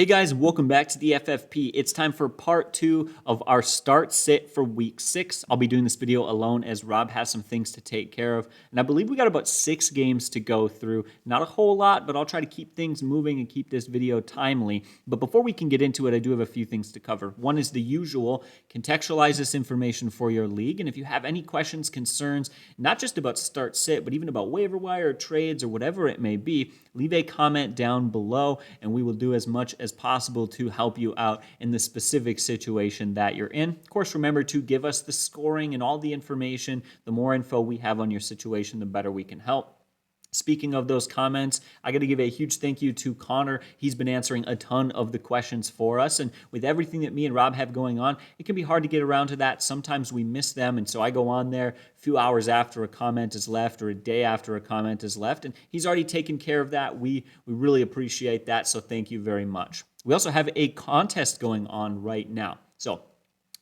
Hey guys, welcome back to the FFP. It's time for part 2 of our start sit for week 6. I'll be doing this video alone as Rob has some things to take care of. And I believe we got about 6 games to go through. Not a whole lot, but I'll try to keep things moving and keep this video timely. But before we can get into it, I do have a few things to cover. One is the usual, contextualize this information for your league. And if you have any questions, concerns, not just about start sit, but even about waiver wire, trades, or whatever it may be, leave a comment down below and we will do as much as possible to help you out in the specific situation that you're in. Of course, remember to give us the scoring and all the information. The more info we have on your situation, the better we can help. Speaking of those comments, I got to give a huge thank you to Connor. He's been answering a ton of the questions for us. And with everything that me and Rob have going on, it can be hard to get around to that. Sometimes we miss them. And so I go on there a few hours after a comment is left or a day after a comment is left. And he's already taken care of that. We really appreciate that. So thank you very much. We also have a contest going on right now. So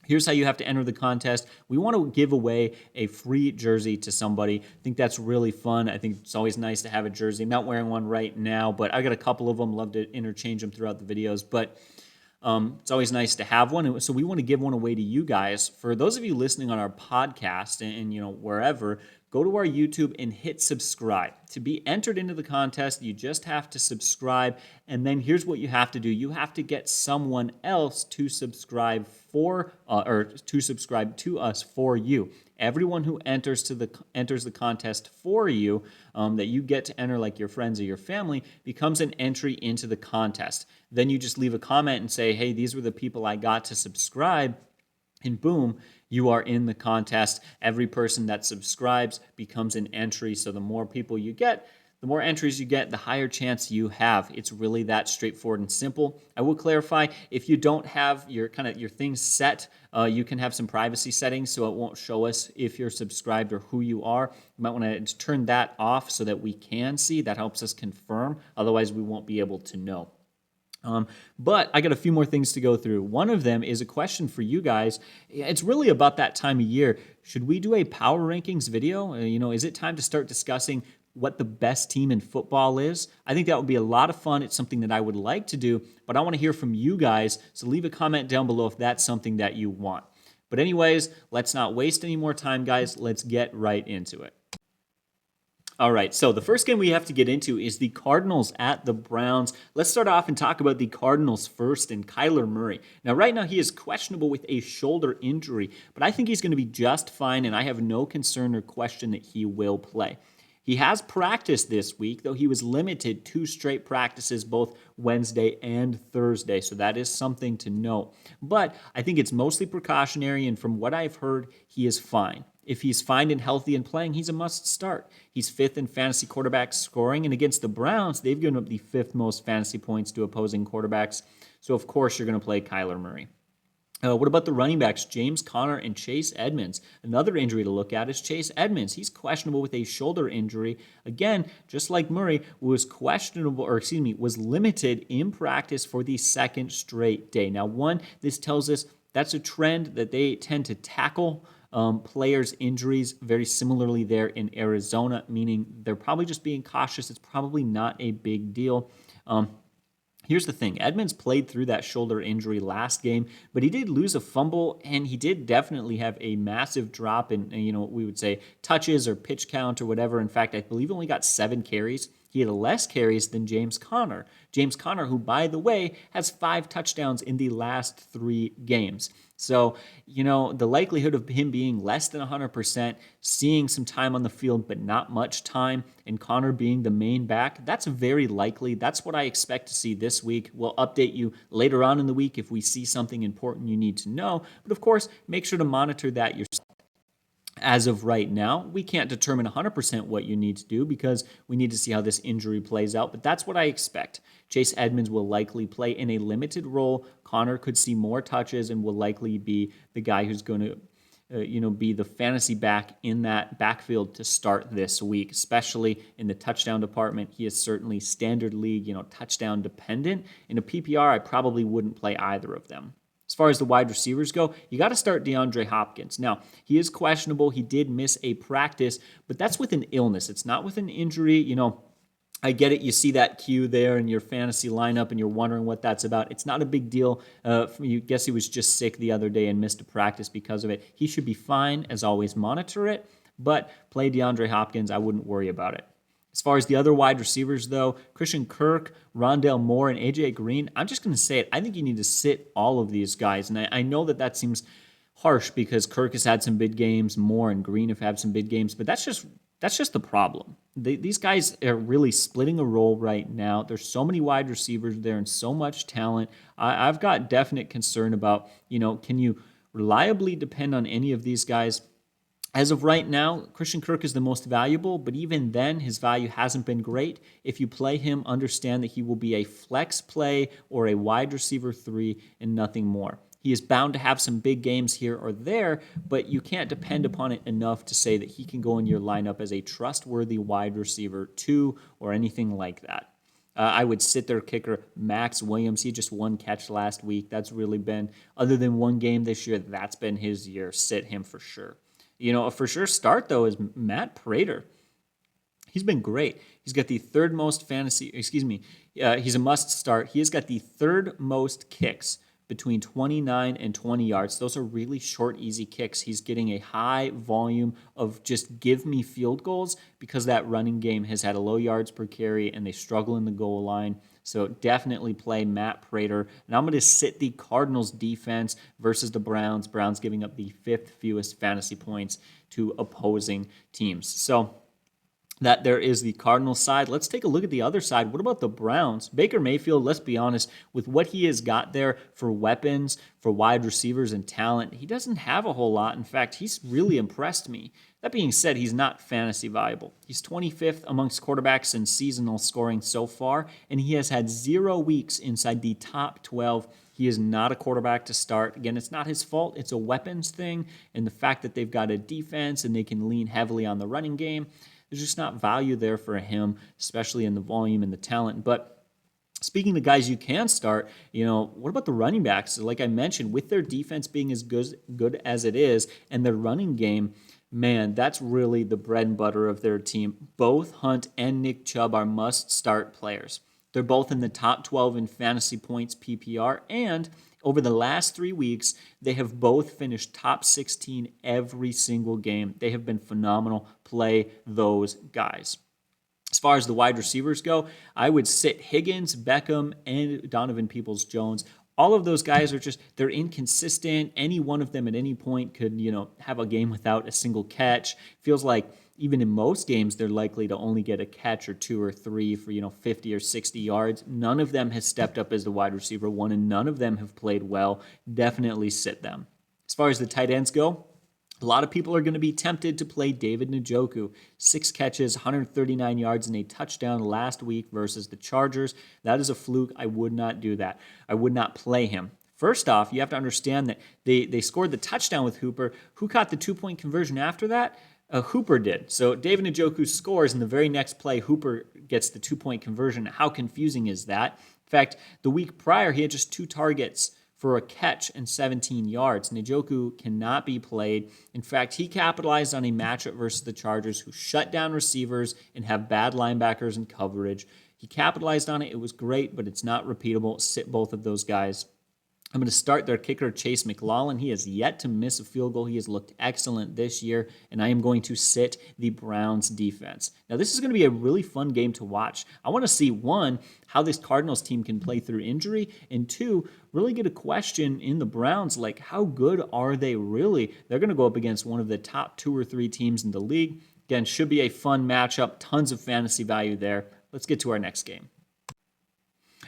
here's how you have to enter the contest. We want to give away a free jersey to somebody. I think that's really fun. I think it's always nice to have a jersey. I'm not wearing one right now, but I got a couple of them. Love to interchange them throughout the videos, but it's always nice to have one. And so we want to give one away to you guys. For those of you listening on our podcast and wherever, go to our YouTube and hit subscribe. To be entered into the contest, you just have to subscribe. And then here's what you have to do. You have to get someone else to subscribe to us for you. Everyone who enters the contest for you, that you get to enter, like your friends or your family, becomes an entry into the contest. Then you just leave a comment and say, hey, these were the people I got to subscribe. And boom, you are in the contest. Every person that subscribes becomes an entry. So the more people you get, the more entries you get, the higher chance you have. It's really that straightforward and simple. I will clarify, if you don't have your things set, you can have some privacy settings so it won't show us if you're subscribed or who you are. You might want to turn that off so that we can see. That helps us confirm. Otherwise, we won't be able to know. But I got a few more things to go through. One of them is a question for you guys. It's really about that time of year. Should we do a power rankings video? Is it time to start discussing what the best team in football is? I think that would be a lot of fun. It's something that I would like to do, but I want to hear from you guys. So leave a comment down below if that's something that you want. But anyways, let's not waste any more time, guys. Let's get right into it. All right, so the first game we have to get into is the Cardinals at the Browns. Let's start off and talk about the Cardinals first and Kyler Murray. Now, right now, he is questionable with a shoulder injury, but I think he's going to be just fine, and I have no concern or question that he will play. He has practiced this week, though he was limited 2 straight practices, both Wednesday and Thursday, so that is something to note. But I think it's mostly precautionary, and from what I've heard, he is fine. If he's fine and healthy and playing, he's a must start. He's 5th in fantasy quarterback scoring, and against the Browns, they've given up the 5th most fantasy points to opposing quarterbacks. So, of course, you're going to play Kyler Murray. What about the running backs, James Conner and Chase Edmonds? Another injury to look at is Chase Edmonds. He's questionable with a shoulder injury. Again, just like Murray, was limited in practice for the 2nd straight day. Now, this tells us that's a trend that they tend to tackle players' injuries very similarly there in Arizona, meaning they're probably just being cautious. It's probably not a big deal. Here's the thing. Edmonds played through that shoulder injury last game, but he did lose a fumble, and he did definitely have a massive drop in, we would say touches or pitch count or whatever. In fact, I believe he only got 7 carries. He had less carries than James Conner. James Conner, who, by the way, has 5 touchdowns in the last 3 games. So, the likelihood of him being less than 100%, seeing some time on the field but not much time, and Conner being the main back, that's very likely. That's what I expect to see this week. We'll update you later on in the week if we see something important you need to know. But, of course, make sure to monitor that yourself. As of right now, we can't determine 100% what you need to do because we need to see how this injury plays out, but that's what I expect. Chase Edmonds will likely play in a limited role. Conner could see more touches and will likely be the guy who's going to be the fantasy back in that backfield to start this week, especially in the touchdown department. He is certainly standard league, touchdown dependent. In a PPR, I probably wouldn't play either of them. As far as the wide receivers go, you got to start DeAndre Hopkins. Now, he is questionable. He did miss a practice, but that's with an illness. It's not with an injury. I get it. You see that cue there in your fantasy lineup and you're wondering what that's about. It's not a big deal. You guess he was just sick the other day and missed a practice because of it. He should be fine. As always, monitor it, but play DeAndre Hopkins. I wouldn't worry about it. As far as the other wide receivers, though, Christian Kirk, Rondale Moore, and AJ Green, I'm just going to say it. I think you need to sit all of these guys. And I know that seems harsh because Kirk has had some big games, Moore and Green have had some big games, but that's just the problem. These guys are really splitting a role right now. There's so many wide receivers there and so much talent. I've got definite concern about, can you reliably depend on any of these guys? As of right now, Christian Kirk is the most valuable, but even then, his value hasn't been great. If you play him, understand that he will be a flex play or a wide receiver 3 and nothing more. He is bound to have some big games here or there, but you can't depend upon it enough to say that he can go in your lineup as a trustworthy wide receiver 2 or anything like that. I would sit their kicker, Max Williams. He just one catch last week. That's really been, other than one game this year, that's been his year. Sit him for sure. A for sure start, though, is Matt Prater. He's been great. He's got the third most he's a must start. He has got the third most kicks between 29 and 20 yards. Those are really short, easy kicks. He's getting a high volume of just give me field goals because that running game has had a low yards per carry and they struggle in the goal line. So definitely play Matt Prater. And I'm going to sit the Cardinals defense versus the Browns. Browns giving up the 5th fewest fantasy points to opposing teams. So that there is the Cardinals side. Let's take a look at the other side. What about the Browns? Baker Mayfield, let's be honest, with what he has got there for weapons, for wide receivers and talent, he doesn't have a whole lot. In fact, he's really impressed me. That being said, he's not fantasy viable. He's 25th amongst quarterbacks in seasonal scoring so far, and he has had 0 weeks inside the top 12. He is not a quarterback to start. Again, it's not his fault. It's a weapons thing, and the fact that they've got a defense and they can lean heavily on the running game, there's just not value there for him, especially in the volume and the talent. But speaking of guys you can start, what about the running backs? Like I mentioned, with their defense being as good as it is and their running game, man, that's really the bread and butter of their team. Both Hunt and Nick Chubb are must-start players. They're both in the top 12 in fantasy points PPR, and over the last 3 weeks, they have both finished top 16 every single game. They have been phenomenal. Play those guys. As far as the wide receivers go, I would sit Higgins, Beckham, and Donovan Peoples-Jones. All of those guys they're inconsistent. Any one of them at any point could, have a game without a single catch. Feels like even in most games, they're likely to only get a catch or 2 or 3 for, 50 or 60 yards. None of them has stepped up as the wide receiver 1, and none of them have played well. Definitely sit them. As far as the tight ends go, a lot of people are going to be tempted to play David Njoku. 6 catches, 139 yards, and a touchdown last week versus the Chargers. That is a fluke. I would not do that. I would not play him. First off, you have to understand that they scored the touchdown with Hooper. Who caught the 2-point conversion after that? Hooper did. So David Njoku scores, and the very next play, Hooper gets the 2-point conversion. How confusing is that? In fact, the week prior, he had just 2 targets for a catch and 17 yards. Njoku cannot be played. In fact, he capitalized on a matchup versus the Chargers, who shut down receivers and have bad linebackers and coverage. He capitalized on it. It was great, but it's not repeatable. Sit both of those guys. I'm going to start their kicker, Chase McLaughlin. He has yet to miss a field goal. He has looked excellent this year, and I am going to sit the Browns defense. Now, this is going to be a really fun game to watch. I want to see, 1, how this Cardinals team can play through injury, and 2, really get a question in the Browns, like how good are they really? They're going to go up against one of the top 2 or 3 teams in the league. Again, should be a fun matchup. Tons of fantasy value there. Let's get to our next game.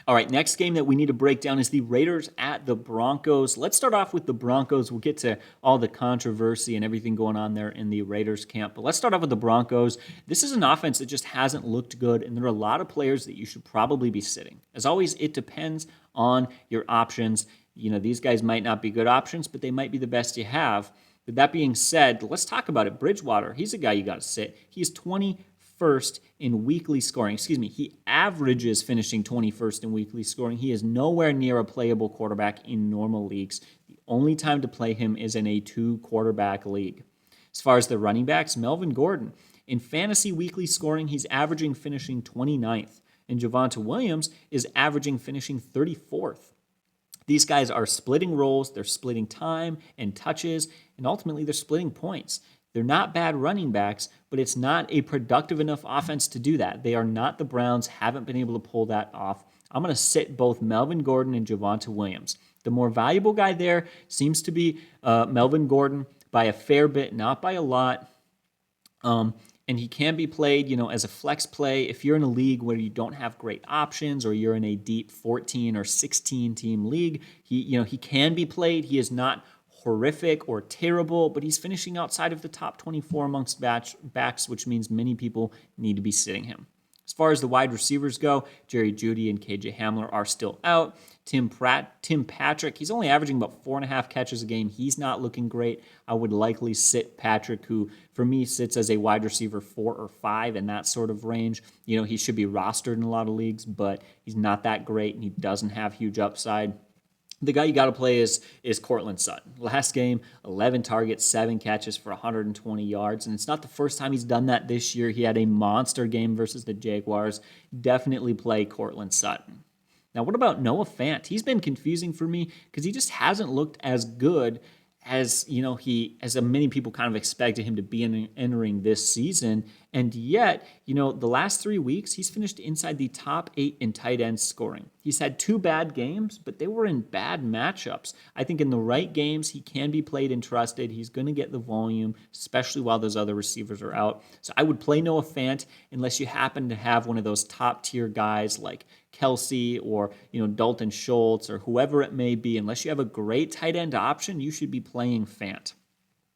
All right, next game that we need to break down is the Raiders at the Broncos. Let's start off with the Broncos. We'll get to all the controversy and everything going on there in the Raiders camp. But let's start off with the Broncos. This is an offense that just hasn't looked good, and there are a lot of players that you should probably be sitting. As always, it depends on your options. These guys might not be good options, but they might be the best you have. But that being said, let's talk about it. Bridgewater, he's a guy you got to sit. He's 21st in weekly scoring. He averages finishing 21st in weekly scoring. He is nowhere near a playable quarterback in normal leagues. The only time to play him is in a 2-quarterback league. As far as the running backs, Melvin Gordon, In fantasy weekly scoring, he's averaging finishing 29th, and Javonte Williams is averaging finishing 34th. These guys are splitting roles, they're splitting time and touches, and ultimately they're splitting points. They're not bad running backs, but it's not a productive enough offense to do that. They are not the Browns, haven't been able to pull that off. I'm going to sit both Melvin Gordon and Javonte Williams. The more valuable guy there seems to be Melvin Gordon by a fair bit, not by a lot. And he can be played, as a flex play. If you're in a league where you don't have great options, or you're in a deep 14 or 16 team league, he can be played. He is not horrific or terrible, but he's finishing outside of the top 24 amongst backs, which means many people need to be sitting him. As far as the wide receivers go, Jerry Jeudy and KJ Hamler are still out. Tim Patrick, he's only averaging about 4.5 catches a game. He's not looking great. I would likely sit Patrick, who for me sits as a wide receiver 4 or 5 in that sort of range. He should be rostered in a lot of leagues, but he's not that great and he doesn't have huge upside. The guy you got to play is Courtland Sutton. Last game, 11 targets, 7 catches for 120 yards. And it's not the first time he's done that this year. He had a monster game versus the Jaguars. Definitely play Courtland Sutton. Now, what about Noah Fant? He's been confusing for me because he just hasn't looked as good as many people kind of expected him to be entering this season. And yet, the last 3 weeks, he's finished inside the top 8 in tight end scoring. He's had 2 bad games, but they were in bad matchups. I think in the right games, he can be played and trusted. He's going to get the volume, especially while those other receivers are out. So I would play Noah Fant unless you happen to have one of those top tier guys like Kelsey or Dalton Schultz or whoever it may be. Unless you have a great tight end option, you should be playing Fant.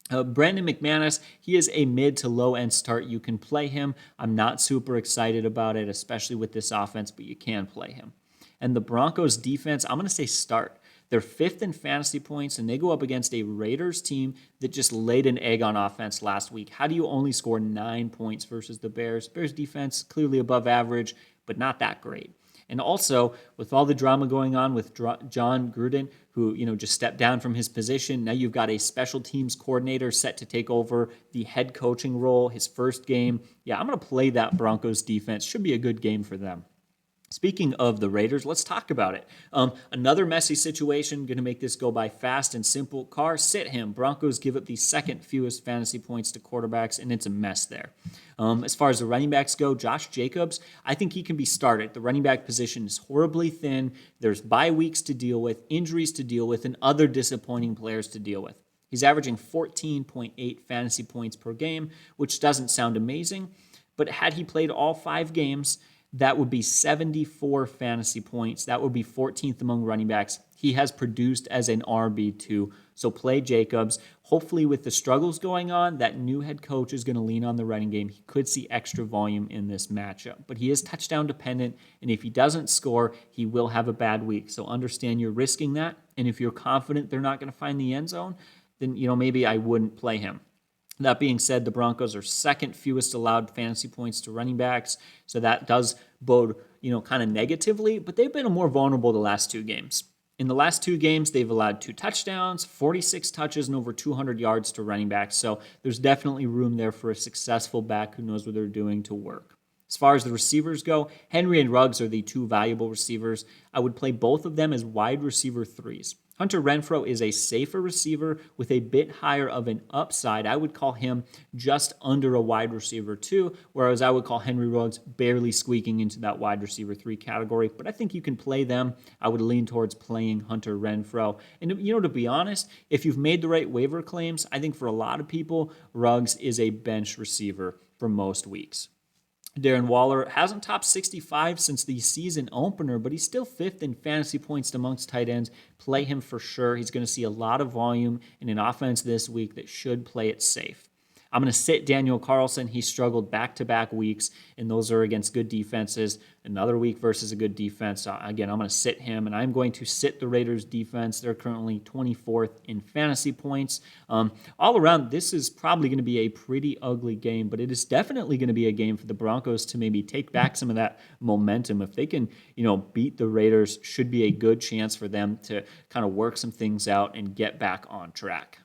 Brandon McManus, he is a mid to low end start. You can play him. I'm not super excited about it, especially with this offense, but you can play him. And the Broncos defense, I'm going to say start. They're 5th in fantasy points, and they go up against a Raiders team that just laid an egg on offense last week. How do you only score 9 points versus the Bears? Bears defense, clearly above average, but not that great. And also, with all the drama going on with John Gruden, who just stepped down from his position, now you've got a special teams coordinator set to take over the head coaching role, his first game. Yeah, I'm going to play that Broncos defense. Should be a good game for them. Speaking of the Raiders, let's talk about it. Another messy situation, going to make this go by fast and simple. Carr, sit him. Broncos give up the 2nd fewest fantasy points to quarterbacks, and it's a mess there. As far as the running backs go, Josh Jacobs, I think he can be started. The running back position is horribly thin. There's bye weeks to deal with, injuries to deal with, and other disappointing players to deal with. He's averaging 14.8 fantasy points per game, which doesn't sound amazing, but had he played all 5 games, that would be 74 fantasy points. That would be 14th among running backs. He has produced as an RB2, so play Jacobs. Hopefully with the struggles going on, that new head coach is going to lean on the running game. He could see extra volume in this matchup, but he is touchdown dependent, and if he doesn't score, he will have a bad week. So understand you're risking that, and if you're confident they're not going to find the end zone, then maybe I wouldn't play him. That being said, the Broncos are 2nd fewest allowed fantasy points to running backs, so that does bode, kind of negatively, but they've been more vulnerable the last 2 games. In the last 2 games, they've allowed 2 touchdowns, 46 touches, and over 200 yards to running backs, so there's definitely room there for a successful back who knows what they're doing to work. As far as the receivers go, Henry and Ruggs are the 2 valuable receivers. I would play both of them as wide receiver 3s. Hunter Renfrow is a safer receiver with a bit higher of an upside. I would call him just under a wide receiver 2, whereas I would call Henry Ruggs barely squeaking into that wide receiver 3 category. But I think you can play them. I would lean towards playing Hunter Renfrow. And to be honest, if you've made the right waiver claims, I think for a lot of people, Ruggs is a bench receiver for most weeks. Darren Waller hasn't topped 65 since the season opener, but he's still 5th in fantasy points amongst tight ends. Play him for sure. He's going to see a lot of volume in an offense this week that should play it safe. I'm going to sit Daniel Carlson. He struggled back-to-back weeks, and those are against good defenses. Another week versus a good defense. Again, I'm going to sit him, and I'm going to sit the Raiders' defense. They're currently 24th in fantasy points. All around, this is probably going to be a pretty ugly game, but it is definitely going to be a game for the Broncos to maybe take back some of that momentum. If they can, beat the Raiders, should be a good chance for them to kind of work some things out and get back on track.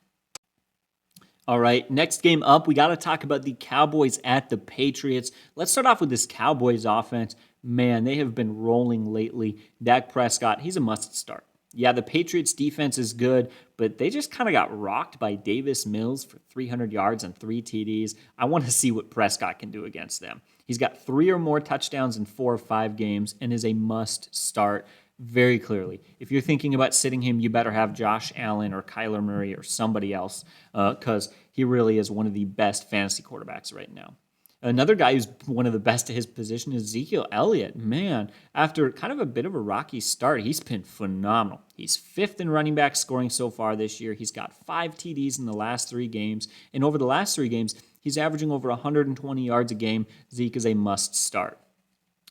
All right, next game up, we got to talk about the Cowboys at the Patriots. Let's start off with this Cowboys offense. Man, they have been rolling lately. Dak Prescott, he's a must start. Yeah, the Patriots defense is good, but they just kind of got rocked by Davis Mills for 300 yards and 3 TDs. I want to see what Prescott can do against them. He's got 3 or more touchdowns in 4 or 5 games and is a must start very clearly. If you're thinking about sitting him, you better have Josh Allen or Kyler Murray or somebody else because he really is one of the best fantasy quarterbacks right now. Another guy who's one of the best at his position is Ezekiel Elliott. Man, after kind of a bit of a rocky start, he's been phenomenal. He's 5th in running back scoring so far this year. He's got 5 TDs in the last 3 games. And over the last 3 games, he's averaging over 120 yards a game. Zeke is a must start.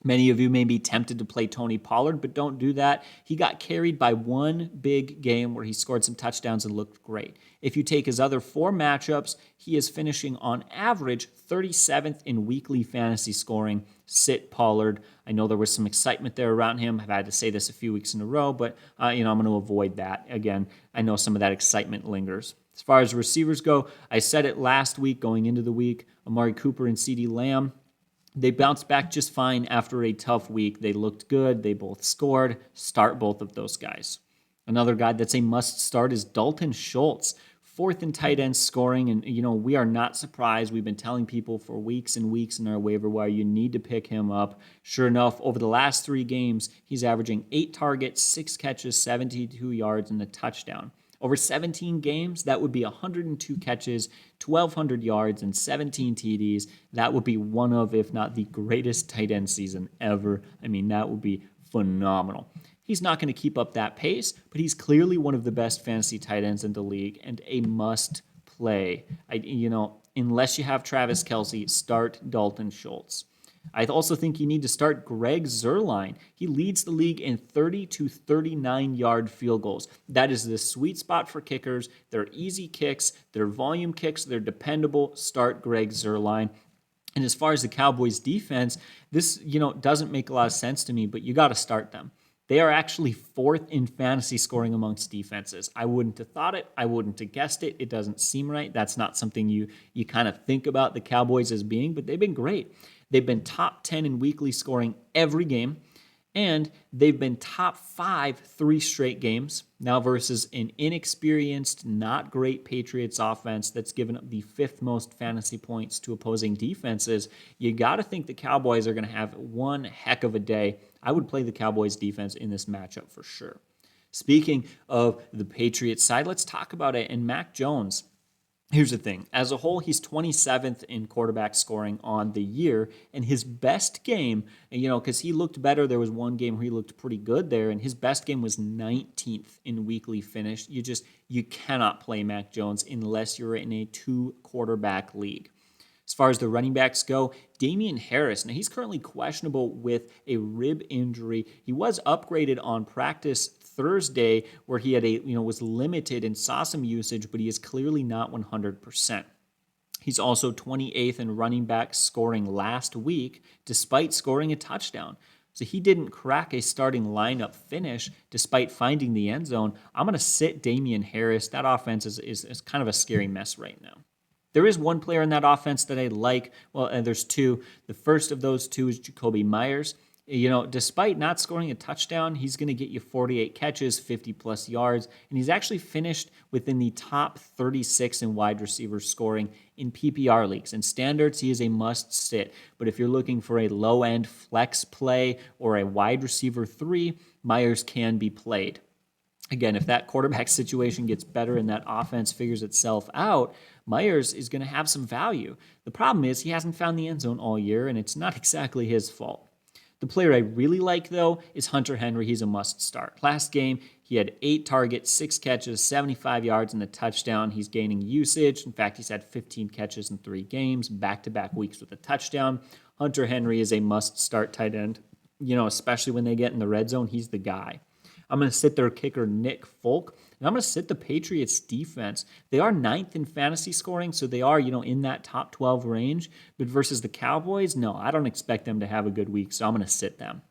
Many of you may be tempted to play Tony Pollard, but don't do that. He got carried by one big game where he scored some touchdowns and looked great. If you take his other 4 matchups, he is finishing on average 37th in weekly fantasy scoring. Sit Pollard. I know there was some excitement there around him. I've had to say this a few weeks in a row, but I'm going to avoid that. Again, I know some of that excitement lingers. As far as receivers go, I said it last week going into the week, Amari Cooper and CeeDee Lamb. They bounced back just fine after a tough week. They looked good. They both scored. Start both of those guys. Another guy that's a must start is Dalton Schultz, 4th in tight end scoring. And, we are not surprised. We've been telling people for weeks and weeks in our waiver wire, you need to pick him up. Sure enough, over the last 3 games, he's averaging 8 targets, 6 catches, 72 yards, and a touchdown. Over 17 games, that would be 102 catches, 1,200 yards, and 17 TDs. That would be one of, if not the greatest tight end season ever. I mean, that would be phenomenal. He's not going to keep up that pace, but he's clearly one of the best fantasy tight ends in the league and a must play. Unless you have Travis Kelce, start Dalton Schultz. I also think you need to start Greg Zuerlein. He leads the league in 30 to 39-yard field goals. That is the sweet spot for kickers. They're easy kicks. They're volume kicks. They're dependable. Start Greg Zuerlein. And as far as the Cowboys defense, this, doesn't make a lot of sense to me, but you got to start them. They are actually 4th in fantasy scoring amongst defenses. I wouldn't have thought it. I wouldn't have guessed it. It doesn't seem right. That's not something you kind of think about the Cowboys as being, but they've been great. They've been top 10 in weekly scoring every game, and they've been top 5 3 straight games. Now versus an inexperienced, not great Patriots offense that's given up the 5th most fantasy points to opposing defenses, you got to think the Cowboys are going to have one heck of a day. I would play the Cowboys defense in this matchup for sure. Speaking of the Patriots side, let's talk about it. And Mac Jones, here's the thing. As a whole, he's 27th in quarterback scoring on the year. And his best game, because he looked better. There was one game where he looked pretty good there. And his best game was 19th in weekly finish. You cannot play Mac Jones unless you're in a 2-quarterback league. As far as the running backs go, Damian Harris, now he's currently questionable with a rib injury. He was upgraded on practice Thursday where he had was limited and saw some usage, but he is clearly not 100%. He's also 28th in running back scoring last week, despite scoring a touchdown. So he didn't crack a starting lineup finish despite finding the end zone. I'm going to sit Damian Harris. That offense is kind of a scary mess right now. There is one player in that offense that I like. Well, and there's 2. The first of those 2 is Jacoby Myers. Despite not scoring a touchdown, he's going to get you 48 catches, 50-plus yards, and he's actually finished within the top 36 in wide receiver scoring in PPR leagues. In standards, he is a must-sit. But if you're looking for a low-end flex play or a wide receiver 3, Myers can be played. Again, if that quarterback situation gets better and that offense figures itself out, Myers is going to have some value. The problem is he hasn't found the end zone all year, and it's not exactly his fault. The player I really like, though, is Hunter Henry. He's a must start. Last game, he had 8 targets, 6 catches, 75 yards, and a touchdown. He's gaining usage. In fact, he's had 15 catches in 3 games, back-to-back weeks with a touchdown. Hunter Henry is a must start tight end. Especially when they get in the red zone, he's the guy. I'm going to sit their kicker, Nick Folk, and I'm going to sit the Patriots defense. They are 9th in fantasy scoring, so they are, in that top 12 range. But versus the Cowboys, no, I don't expect them to have a good week, so I'm going to sit them.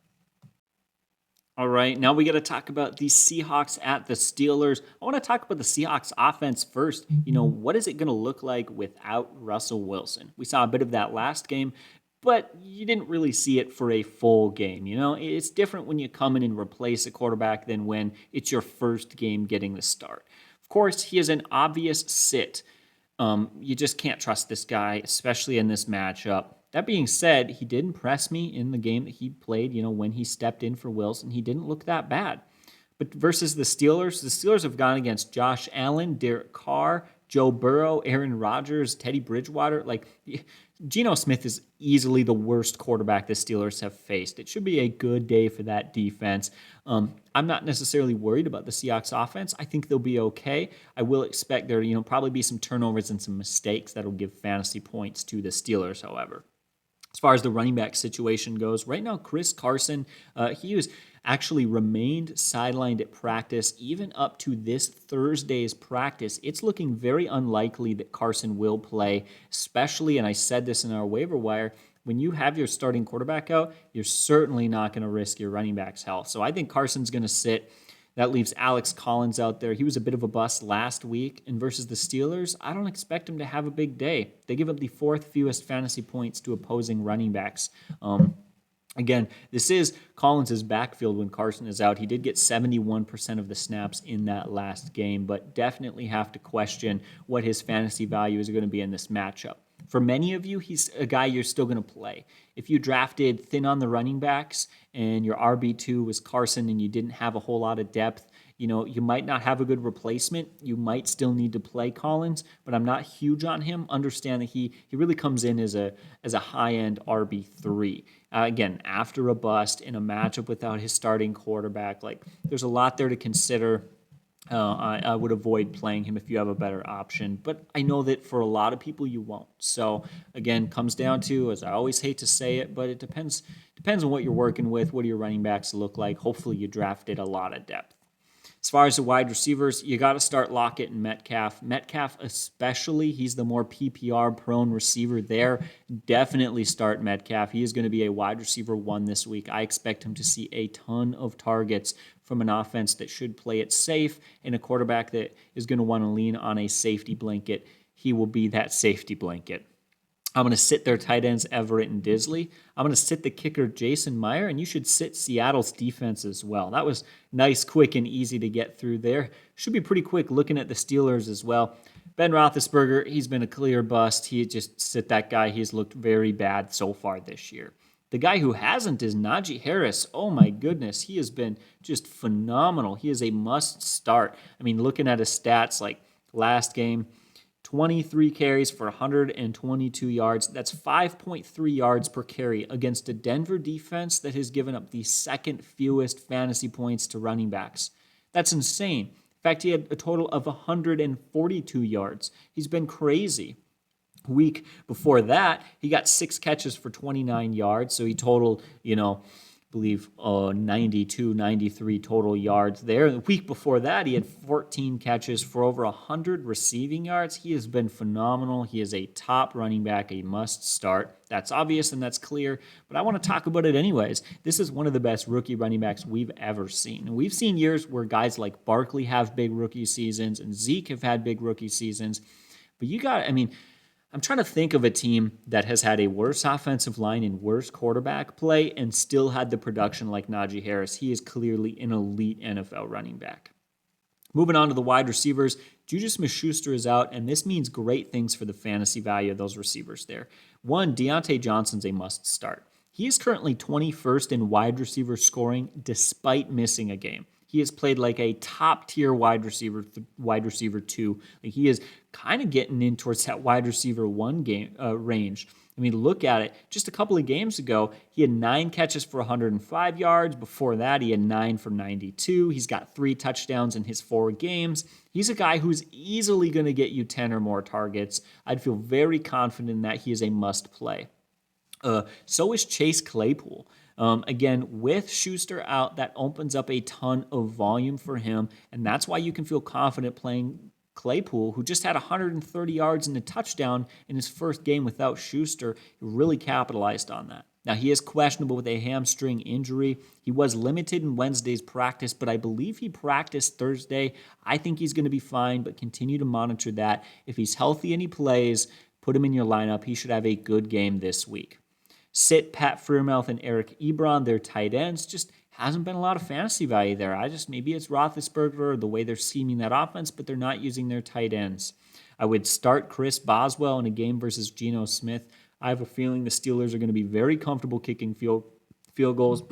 All right, now we got to talk about the Seahawks at the Steelers. I want to talk about the Seahawks offense first. What is it going to look like without Russell Wilson? We saw a bit of that last game, but you didn't really see it for a full game. It's different when you come in and replace a quarterback than when it's your first game getting the start. Of course, he is an obvious sit. You just can't trust this guy, especially in this matchup. That being said, he did impress me in the game that he played, when he stepped in for Wilson. He didn't look that bad. But versus the Steelers have gone against Josh Allen, Derek Carr, Joe Burrow, Aaron Rodgers, Teddy Bridgewater. Geno Smith is easily the worst quarterback the Steelers have faced. It should be a good day for that defense. I'm not necessarily worried about the Seahawks offense. I think they'll be okay. I will expect there probably be some turnovers and some mistakes that'll give fantasy points to the Steelers, however. As far as the running back situation goes, right now, Chris Carson, he was actually remained sidelined at practice even up to this Thursday's practice. It's looking very unlikely that Carson will play, especially, and I said this in our waiver wire, when you have your starting quarterback out, you're certainly not going to risk your running back's health. So I think Carson's going to sit. That leaves Alex Collins out there. He was a bit of a bust last week. And versus the Steelers, I don't expect him to have a big day. They give up the fourth fewest fantasy points to opposing running backs. Again, this is Collins' backfield when Carson is out. He did get 71% of the snaps in that last game, but definitely have to question what his fantasy value is going to be in this matchup. For many of you, he's a guy you're still going to play. If you drafted thin on the running backs and your RB2 was Carson and you didn't have a whole lot of depth, you might not have a good replacement. You might still need to play Collins, but I'm not huge on him. Understand that he really comes in as a high-end RB3. Again, after a bust in a matchup without his starting quarterback, there's a lot there to consider. I would avoid playing him if you have a better option, but I know that for a lot of people you won't. So again, comes down to, as I always hate to say it, but it depends on what you're working with. What do your running backs look like? Hopefully you drafted a lot of depth. As far as the wide receivers, you got to start Lockett and Metcalf. Metcalf especially, he's the more PPR-prone receiver there. Definitely start Metcalf. He is going to be a wide receiver 1 this week. I expect him to see a ton of targets from an offense that should play it safe and a quarterback that is going to want to lean on a safety blanket. He will be that safety blanket. I'm going to sit their tight ends, Everett and Disley. I'm going to sit the kicker, Jason Meyer, and you should sit Seattle's defense as well. That was nice, quick, and easy to get through there. Should be pretty quick looking at the Steelers as well. Ben Roethlisberger, he's been a clear bust. He just sit that guy. He's looked very bad so far this year. The guy who hasn't is Najee Harris. Oh my goodness, he has been just phenomenal. He is a must start. I mean, looking at his stats, like last game, 23 carries for 122 yards. That's 5.3 yards per carry against a Denver defense that has given up the second fewest fantasy points to running backs. That's insane. In fact, he had a total of 142 yards. He's been crazy. Week before that, he got 6 catches for 29 yards. So he totaled, I believe 92, 93 total yards there. The week before that, he had 14 catches for over 100 receiving yards. He has been phenomenal. He is a top running back, a must start. That's obvious and that's clear, but I want to talk about it anyways. This is one of the best rookie running backs we've ever seen. And we've seen years where guys like Barkley have big rookie seasons and Zeke have had big rookie seasons. But I'm trying to think of a team that has had a worse offensive line and worse quarterback play and still had the production like Najee Harris. He is clearly an elite NFL running back. Moving on to the wide receivers, Juju Smith-Schuster is out, and this means great things for the fantasy value of those receivers there. One, Deontay Johnson's a must start. He is currently 21st in wide receiver scoring despite missing a game. He has played like a top-tier wide receiver 2. He is kind of getting in towards that wide receiver 1 game range. I mean, look at it. Just a couple of games ago, he had 9 catches for 105 yards. Before that, he had 9 for 92. He's got 3 touchdowns in his 4 games. He's a guy who's easily going to get you 10 or more targets. I'd feel very confident in that he is a must-play. So is Chase Claypool. Again, with Schuster out, that opens up a ton of volume for him, and that's why you can feel confident playing Claypool, who just had 130 yards and a touchdown in his first game without Schuster. He really capitalized on that. Now, he is questionable with a hamstring injury. He was limited in Wednesday's practice, but I believe he practiced Thursday. I think he's going to be fine, but continue to monitor that. If he's healthy and he plays, put him in your lineup. He should have a good game this week. Sit Pat Freiermuth and Eric Ebron, their tight ends. Just hasn't been a lot of fantasy value there. Maybe it's Roethlisberger or the way they're scheming that offense, but they're not using their tight ends. I would start Chris Boswell in a game versus Geno Smith. I have a feeling the Steelers are going to be very comfortable kicking field goals.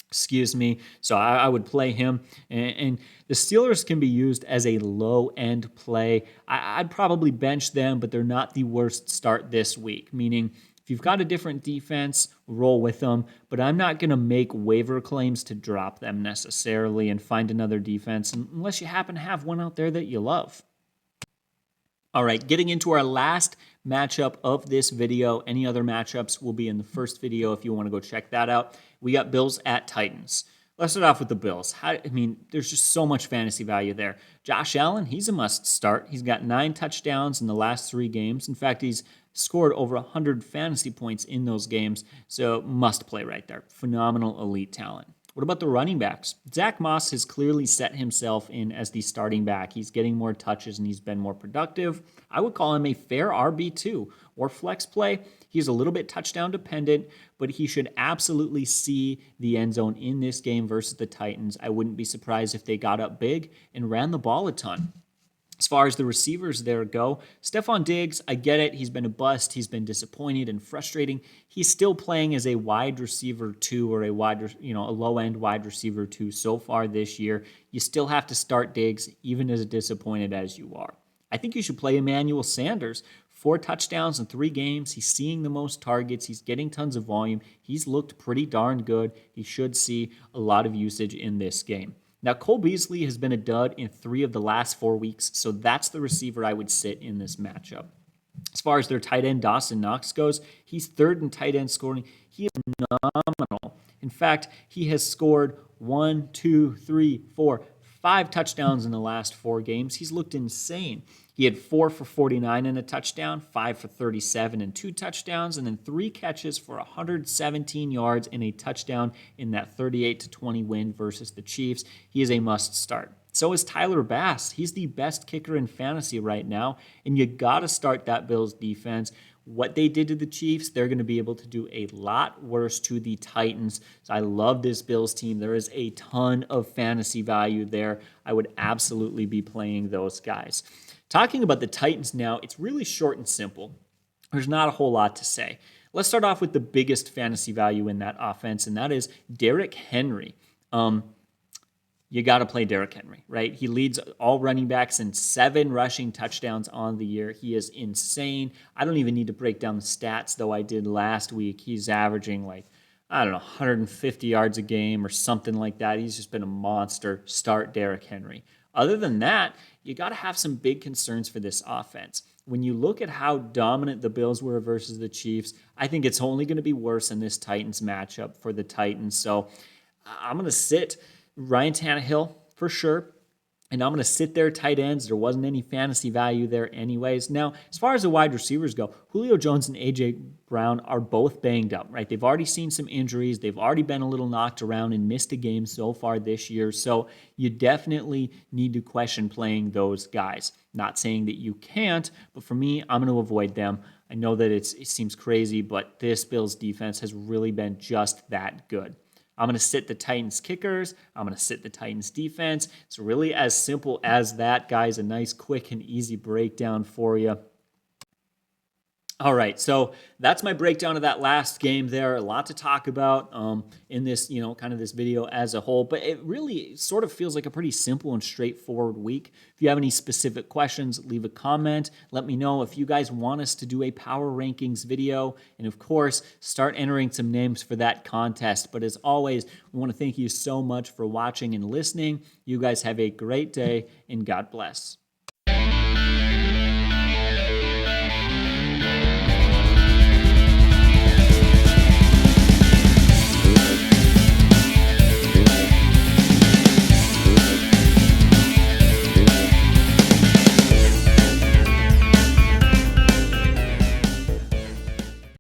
Excuse me. So I would play him. And the Steelers can be used as a low-end play. I'd probably bench them, but they're not the worst start this week, meaning if you've got a different defense, roll with them, but I'm not going to make waiver claims to drop them necessarily and find another defense unless you happen to have one out there that you love. All right, getting into our last matchup of this video. Any other matchups will be in the first video if you want to go check that out. We got Bills at Titans. Let's start off with the Bills. There's just so much fantasy value there. Josh Allen, he's a must start. He's got 9 touchdowns in the last 3 games. In fact, he's scored over 100 fantasy points in those games, so must play right there. Phenomenal elite talent. What about the running backs? Zach Moss has clearly set himself in as the starting back. He's getting more touches and he's been more productive. I would call him a fair RB2 or flex play. He's a little bit touchdown dependent, but he should absolutely see the end zone in this game versus the Titans. I wouldn't be surprised if they got up big and ran the ball a ton. As far as the receivers there go, Stephon Diggs, I get it. He's been a bust. He's been disappointed and frustrating. He's still playing as a wide receiver 2 or a low-end wide receiver 2 so far this year. You still have to start Diggs, even as disappointed as you are. I think you should play Emmanuel Sanders. 4 touchdowns in 3 games. He's seeing the most targets. He's getting tons of volume. He's looked pretty darn good. He should see a lot of usage in this game. Now, Cole Beasley has been a dud in 3 of the last 4 weeks, so that's the receiver I would sit in this matchup. As far as their tight end, Dawson Knox, goes, he's 3rd in tight end scoring. He is phenomenal. In fact, he has scored 1, 2, 3, 4, 5 touchdowns in the last 4 games. He's looked insane. He had 4 for 49 and a touchdown, 5 for 37 and 2 touchdowns, and then 3 catches for 117 yards and a touchdown in that 38-20 win versus the Chiefs. He is a must start. So is Tyler Bass. He's the best kicker in fantasy right now, and you got to start that Bills defense. What they did to the Chiefs, they're going to be able to do a lot worse to the Titans. So I love this Bills team. There is a ton of fantasy value there. I would absolutely be playing those guys. Talking about the Titans now, it's really short and simple. There's not a whole lot to say. Let's start off with the biggest fantasy value in that offense, and that is Derrick Henry. You got to play Derrick Henry, right? He leads all running backs in 7 rushing touchdowns on the year. He is insane. I don't even need to break down the stats, though I did last week. He's averaging 150 yards a game or something like that. He's just been a monster. Start Derrick Henry. Other than that, you got to have some big concerns for this offense. When you look at how dominant the Bills were versus the Chiefs, I think it's only going to be worse in this Titans matchup for the Titans. So I'm going to sit Ryan Tannehill for sure. And I'm going to sit there tight ends. There wasn't any fantasy value there anyways. Now, as far as the wide receivers go, Julio Jones and A.J. Brown are both banged up, right? They've already seen some injuries. They've already been a little knocked around and missed a game so far this year. So you definitely need to question playing those guys. Not saying that you can't, but for me, I'm going to avoid them. I know that it seems crazy, but this Bills defense has really been just that good. I'm going to sit the Titans kickers. I'm going to sit the Titans defense. It's really as simple as that, guys. A nice, quick, and easy breakdown for you. All right, so that's my breakdown of that last game there. A lot to talk about in this, kind of this video as a whole, but it really sort of feels like a pretty simple and straightforward week. If you have any specific questions, leave a comment. Let me know if you guys want us to do a power rankings video, and of course, start entering some names for that contest. But as always, we want to thank you so much for watching and listening. You guys have a great day, and God bless.